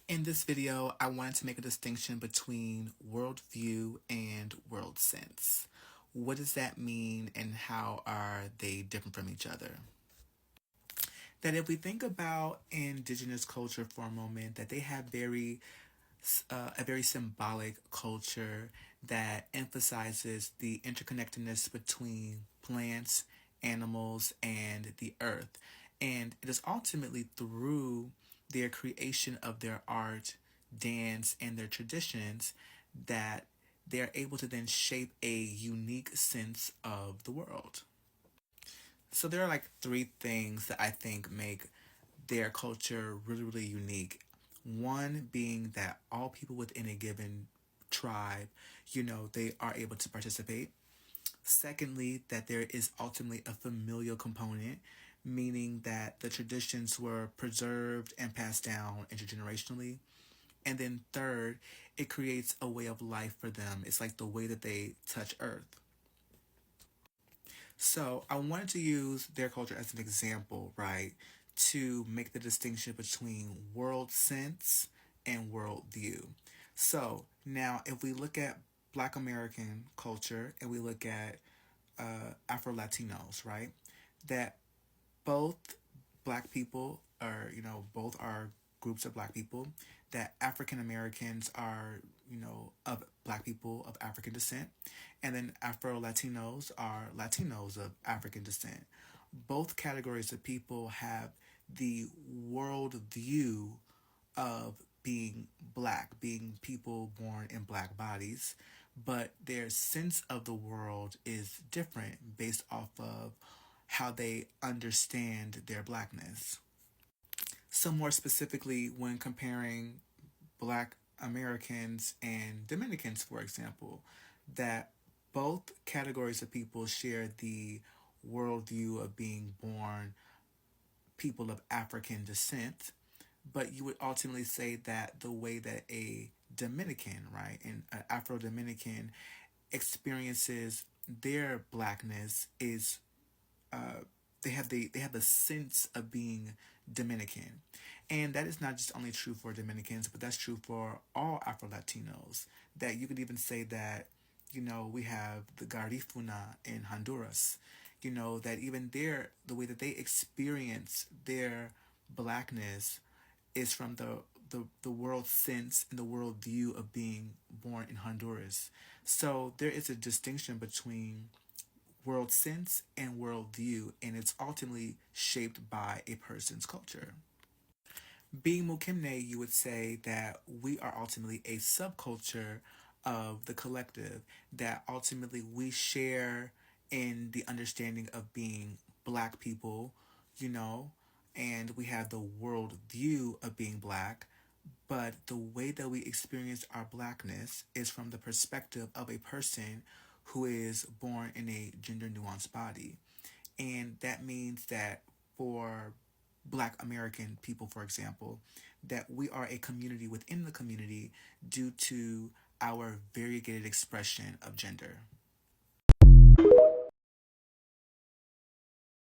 In this video, I wanted to make a distinction between worldview and world sense. What does that mean and how are they different from each other? That if we think about indigenous culture for a moment, that they have a very symbolic culture that emphasizes the interconnectedness between plants, animals, and the earth. And it is ultimately through their creation of their art, dance, and their traditions that they're able to then shape a unique sense of the world. So there are like three things that I think make their culture really, really unique. One being that all people within a given tribe, they are able to participate. Secondly, that there is ultimately a familial component, meaning that the traditions were preserved and passed down intergenerationally. And then third, it creates a way of life for them. It's like the way that they touch earth. So I wanted to use their culture as an example, right, to make the distinction between world sense and worldview. So now, if we look at Black American culture and we look at Afro Latinos, right, that both Black people are, both are groups of Black people, that African Americans are, of Black people of African descent, and then Afro Latinos are Latinos of African descent. Both categories of people have the world view of being Black, being people born in Black bodies, but their sense of the world is different based off of how they understand their Blackness. So, more specifically, when comparing Black Americans and Dominicans, for example, that both categories of people share the worldview of being born people of African descent, but you would ultimately say that the way that a Dominican, right, and an Afro Dominican experiences their blackness is they have the sense of being Dominican, and that is not just only true for Dominicans, but that's true for all Afro Latinos. That you could even say that we have the Garifuna in Honduras. That even the way that they experience their blackness is from the world sense and the world view of being born in Honduras. So there is a distinction between world sense and world view, and it's ultimately shaped by a person's culture. Being Mukimne, you would say that we are ultimately a subculture of the collective, that ultimately we share in the understanding of being Black people, you know, and we have the world view of being Black, but the way that we experience our Blackness is from the perspective of a person who is born in a gender nuanced body. And that means that for Black American people, for example, that we are a community within the community due to our variegated expression of gender.